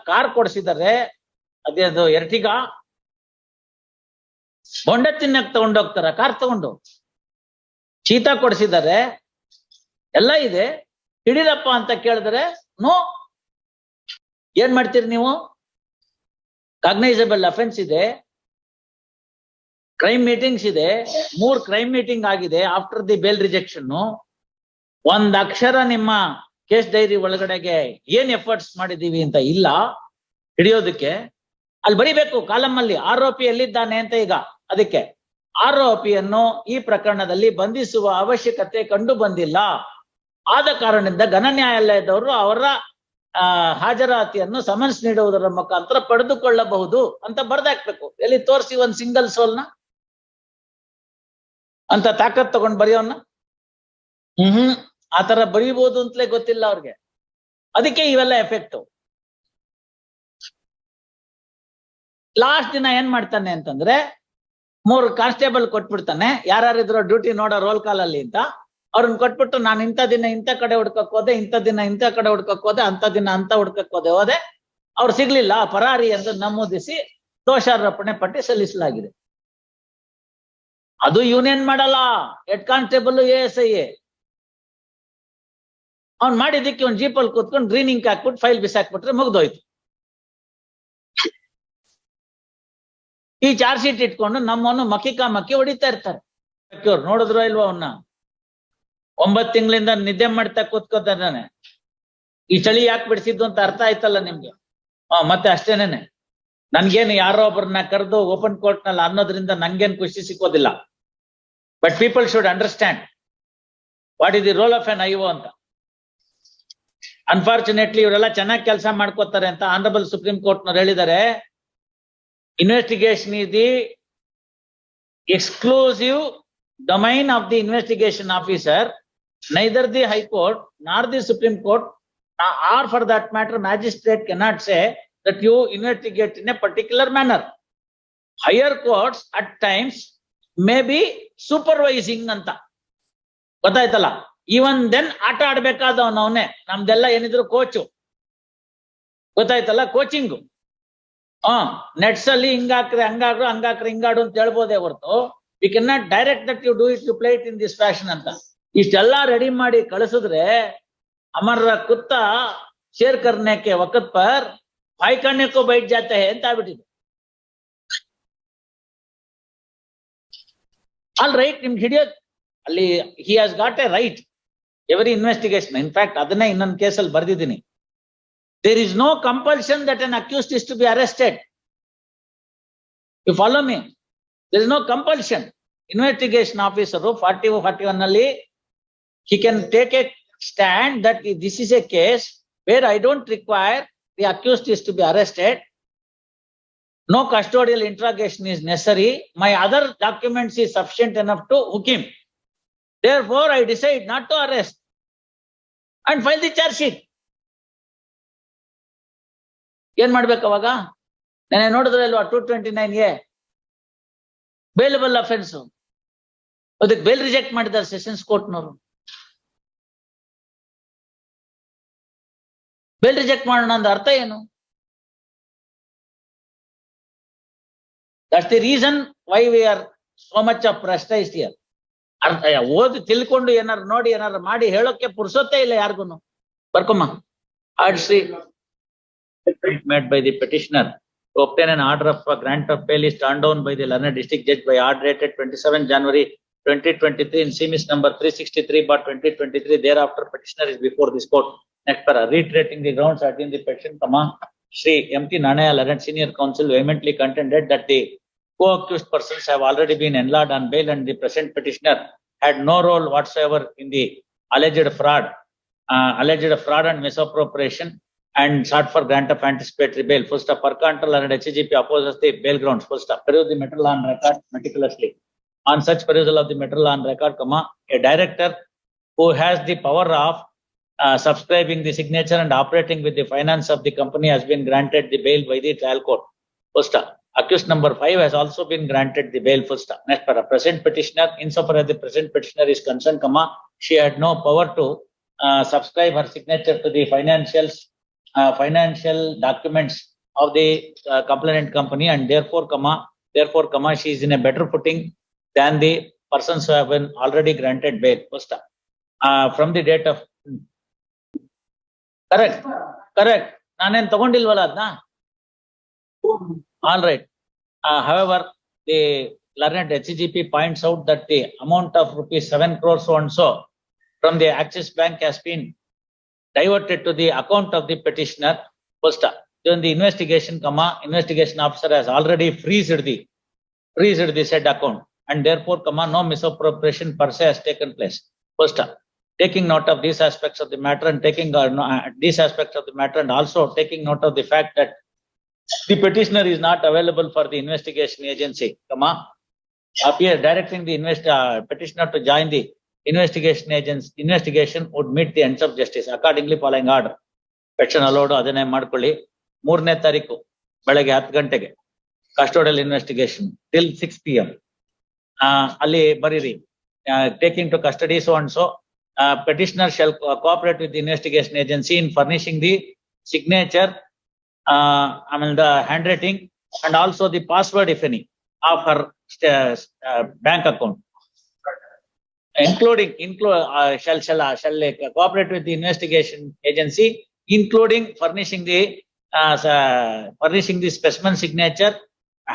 Car ಕೊಡಿಸಿದ್ದಾರೆ, ಅದೇದು Ertiga, ಬೊಂಡ ತಿನ್ನಕ್ ತಗೊಂಡೋಗ್ತಾರ car ತಗೊಂಡು. ಚೀತಾ ಕೊಡಿಸಿದ್ದಾರೆ, ಎಲ್ಲ ಇದೆ. ಹಿಡೀರಪ್ಪ ಅಂತ ಕೇಳಿದ್ರೆ ನೋ. ಏನ್ ಮಾಡ್ತೀರಿ ನೀವು? ಕಾಗ್ನೈಸಬಲ್ ಅಫೆನ್ಸ್ ಇದೆ, ಕ್ರೈಮ್ ಮೀಟಿಂಗ್ಸ್ ಇದೆ, 3 ಕ್ರೈಮ್ ಮೀಟಿಂಗ್ ಆಗಿದೆ ಆಫ್ಟರ್ ದಿ ಬೇಲ್ ರಿಜೆಕ್ಷನ್. ಒಂದ್ ಅಕ್ಷರ ನಿಮ್ಮ ಕೇಸ್ ಡೈರಿ ಒಳಗಡೆಗೆ ಏನ್ ಎಫರ್ಟ್ಸ್ ಮಾಡಿದೀವಿ ಅಂತ ಇಲ್ಲ ಹಿಡಿಯೋದಕ್ಕೆ. ಅಲ್ಲಿ ಬರಿಬೇಕು ಕಾಲಮ್ ಅಲ್ಲಿ ಆರೋಪಿ ಎಲ್ಲಿದ್ದಾನೆ ಅಂತ. ಈಗ ಅದಕ್ಕೆ ಆರೋಪಿಯನ್ನು ಈ ಪ್ರಕರಣದಲ್ಲಿ ಬಂಧಿಸುವ ಅವಶ್ಯಕತೆ ಕಂಡು ಬಂದಿಲ್ಲ, ಆದ ಕಾರಣದಿಂದ ಘನ ನ್ಯಾಯಾಲಯದವರು ಅವರ ಹಾಜರಾತಿಯನ್ನು ಸಮನ್ಸ್ ನೀಡುವುದರ ಮುಖಾಂತರ ಪಡೆದುಕೊಳ್ಳಬಹುದು ಅಂತ ಬರ್ದಾಕ್ಬೇಕು. ಎಲ್ಲಿ ತೋರಿಸಿ ಒಂದ್ ಸಿಂಗಲ್ ಸೋಲ್ನ ಅಂತ ತಾಕತ್ ತಗೊಂಡ್ ಬರೆಯೋನ್ನ. ಆತರ ಬರೀಬಹುದು ಅಂತಲೇ ಗೊತ್ತಿಲ್ಲ ಅವ್ರಿಗೆ. ಅದಕ್ಕೆ ಇವೆಲ್ಲ ಎಫೆಕ್ಟ್. ಲಾಸ್ಟ್ ದಿನ ಏನ್ ಮಾಡ್ತಾನೆ ಅಂತಂದ್ರೆ 3 ಕಾನ್ಸ್ಟೇಬಲ್ ಕೊಟ್ಬಿಡ್ತಾನೆ, ಯಾರ್ಯಾರಿದ್ರು ಡ್ಯೂಟಿ ನೋಡೋ ರೋಲ್ ಕಾಲ್ ಅಲ್ಲಿ ಅಂತ. ಅವ್ರನ್ನ ಕೊಟ್ಬಿಟ್ಟು ನಾನು ಇಂಥ ದಿನ ಇಂಥ ಕಡೆ ಹುಡ್ಕಕ್ ಹೋದೆ, ಇಂಥ ದಿನ ಇಂಥ ಕಡೆ ಹುಡ್ಕಕ್ ಹೋದೆ, ಅಂತ ದಿನ ಅಂತ ಹುಡ್ಕಕ್ ಹೋದೆ. ಅವ್ರು ಸಿಗ್ಲಿಲ್ಲ, ಪರಾರಿ ಎಂದು ನಮೂದಿಸಿ ದೋಷಾರೋಪಣೆ ಪಟ್ಟಿ ಸಲ್ಲಿಸಲಾಗಿದೆ. ಅದು ಯೂನಿಯನ್ ಮಾಡಲ್ಲ, ಹೆಡ್ ಕಾನ್ಸ್ಟೇಬಲ್ ASI. ಅವ್ನ್ ಮಾಡಿದ್ದಕ್ಕೆ ಒಂದ್ ಜೀಪಲ್ಲಿ ಕೂತ್ಕೊಂಡು ಗ್ರೀನ್ ಇಂಕ್ ಹಾಕ್ಬಿಟ್ಟು ಫೈಲ್ ಬಿಸಾಕ್ಬಿಟ್ರೆ ಮುಗ್ದೋಯ್ತು. ಈ ಚಾರ್ಜ್ ಶೀಟ್ ಇಟ್ಕೊಂಡು ನಮ್ಮನ್ನು ಮಕ್ಕಿ ಹೊಡಿತಾ ಇರ್ತಾರೆ. ನೋಡಿದ್ರು ಇಲ್ವಾ ಅವನ್ನ? 9 ತಿಂಗಳಿಂದ ನಿದ್ದೆ ಮಾಡ್ತಾ ಕೂತ್ಕೋತಾನೆ. ಈ ಚಳಿ ಯಾಕೆ ಬಿಡಿಸಿದ್ದು ಅಂತ ಅರ್ಥ ಆಯ್ತಲ್ಲ ನಿಮ್ಗೆ? ಮತ್ತೆ ಅಷ್ಟೇನೇನೆ. ನನ್ಗೇನು ಯಾರೋ ಒಬ್ಬರನ್ನ ಕರೆದು ಓಪನ್ ಕೋರ್ಟ್ ನಲ್ಲಿ ಅನ್ನೋದ್ರಿಂದ ನಂಗೇನು ಖುಷಿ ಸಿಕ್ಕೋದಿಲ್ಲ. But people should understand what is the role of an IO ಅಂತ. ಅನ್ಫಾರ್ಚುನೇಟ್ಲಿ ಇವರೆಲ್ಲ ಚೆನ್ನಾಗಿ ಕೆಲಸ ಮಾಡ್ಕೋತಾರೆ ಅಂತ ಆನರಬಲ್ ಸುಪ್ರೀಂ ಕೋರ್ಟ್ ನವರು ಹೇಳಿದ್ದಾರೆ. Investigation is the exclusive domain of the investigation officer. Neither the High Court nor the Supreme Court or for that matter magistrate cannot say that you investigate in a particular manner. Higher courts at times may be supervising anta. ಗೊತ್ತಾಯ್ತಲ್ಲ? Even then ಆಟ ಆಡ್ಬೇಕಾದವನು ಅವನೇ. ನಮ್ದೆಲ್ಲ ಏನಿದ್ರು coach, ಗೊತ್ತಾಯ್ತಲ್ಲ? Coaching. Nets ಅಲ್ಲಿ ಹಿಂಗಾಕ್ರೆ ಹಂಗಾಡ್ರು, ಹಂಗಾಕ್ರೆ ಹಿಂಗಾಡು ಅಂತ ಹೇಳ್ಬೋದೇ ಹೊರತು we can not direct that you do it, you play it in this fashion ಅಂತ. ಇಷ್ಟೆಲ್ಲ ರೆಡಿ ಮಾಡಿ ಕಳಿಸಿದ್ರೆ ಅಮರ ಕುತ್ತ ಶೇರ್ ಕರ್ನೆಕ್ಕೆ ವಕತ್ ಪರ್ ಭಾಯ್ ಕರ್ನೆಕ್ಕೂ ಬೈಟ್ ಜಾತೆ ಅಂತ ಆಗ್ಬಿಟ್ಟಿದೆ. ಆಲ್ ರೈಟ್, ನಿಮ್ಗೆ ಹಿಡಿಯೋದು ಅಲ್ಲಿ he has got a right every investigation. In fact ಅದನ್ನೇ ಇನ್ನೊಂದು ಕೇಸಲ್ಲಿ ಬರ್ದಿದ್ದೀನಿ. There is no compulsion that an accused is to be arrested. You follow me? There is no compulsion. Investigation officer 40-41 ನಲ್ಲಿ he can take a stand that this is a case where I don't require the accused is to be arrested. No custodial interrogation is necessary. My other documents is sufficient enough to hook him. Therefore, I decide not to arrest and file the charge sheet. ಏನ್ ಮಾಡ್ಬೇಕು ಅವಾಗ? ನಾನು ನೋಡಿದ್ರೆ ಅಲ್ವಾ 229A bailable offence. ಅದಕ್ಕೆ bail reject ಮಾಡಿದ್ದಾರೆ sessions ಕೋರ್ಟ್ನವರು. Bail reject ಮಾಡೋಣ ಅಂದ ಅರ್ಥ ಏನು? That's the reason why we are so much of prestiged here. ಓದಿ ತಿಳ್ಕೊಂಡು ಏನಾರು ನೋಡಿ ಏನಾರು ಮಾಡಿ ಹೇಳೋಕೆ ಪುರ್ಸೊತ್ತೇ ಇಲ್ಲ ಯಾರಿಗೂ. ಬರ್ಕೊಮ್ಮ. ಆಡ್ಸಿ made by the petitioner to obtain an order of grant of bail is turned down by the learned district judge by order dated 27 January 2023 in CMS number 363/2023. Thereafter, petitioner is before this court. Next para, reiterating the grounds at in the petition, Shri M.T. Nanaya, learned senior counsel, vehemently contended that the co-accused persons have already been enlarged on bail and the present petitioner had no role whatsoever in the alleged fraud and misappropriation and sought for grant of anticipatory bail. Full stop. Per control and HGP opposes the bail grounds. Full stop. Peruse the matter law on record meticulously. On such perusal of the matter law on record, a director who has the power of subscribing the signature and operating with the finance of the company has been granted the bail by the trial court. Full stop. Accused number 5 has also been granted the bail. Full stop. Next para, present petitioner, insofar as the present petitioner is concerned, she had no power to subscribe her signature to the financials financial documents of the complainant company, and therefore, she is in a better footing than the persons who have been already granted bail. First, from the date of correct. ನಾನೇನ್ ತಗೊಂಡಿಲ್ವಲ್ಲ ಅದನ್ನ. All right. However, the learned HCGP points out that the amount of rupees 7 crores so and so from the Axis Bank has been diverted to the account of the petitioner. First, during the investigation, investigation officer has already freezed the said account, and therefore, no misappropriation per se has taken place. First, taking note of these aspects of the matter and also taking note of the fact that the petitioner is not available for the investigation agency, appear directing the petitioner to join the investigation would meet the ends of justice. Accordingly, following order, petition allowed ಅದನ್ನೇ ಮಾಡ್ಕೊಳ್ಳಿ. 3ನೇ ತಾರೀಕು ಬೆಳಗ್ಗೆ 10 ಗಂಟೆಗೆ custodial investigation till 6 PM. ಅಲ್ಲಿ ಬರೀರಿ, taking to custody so and so, petitioner shall cooperate with the investigation agency in furnishing the signature, the handwriting, and also the password, if any, of her bank account. Shall cooperate with the investigation agency, including furnishing the specimen signature,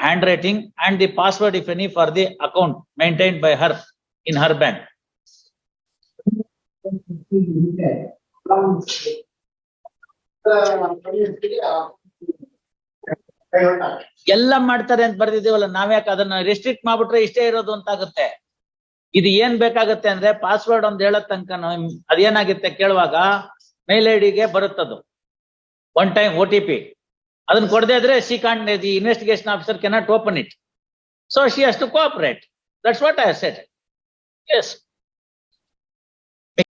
handwriting, and the password, if any, for the account maintained by her in her bank. ಎಲ್ಲ ಮಾಡ್ತಾರೆ ಅಂತ ಬರ್ದಿದ್ದೀವಲ್ಲ, ನಾವ್ಯಾಕೆ ಅದನ್ನ restrict ಮಾಡ್ಬಿಟ್ರೆ ಇಷ್ಟೇ ಇರೋದು ಅಂತ ಆಗುತ್ತೆ. ಇದು ಏನ್ ಬೇಕಾಗತ್ತೆ ಅಂದ್ರೆ ಪಾಸ್ವರ್ಡ್ ಒಂದ್ ಹೇಳೋ ತನಕ ಅದೇನಾಗುತ್ತೆ ಕೇಳುವಾಗ ಮೇಲ್ ಐಡಿಗೆ ಬರುತ್ತದು ಒನ್ ಟೈಮ್ OTP. ಅದನ್ನ ಕೊಡದೇ ಇದ್ರೆ the investigation officer cannot open it. So she has to cooperate. That's what I have said. Yes.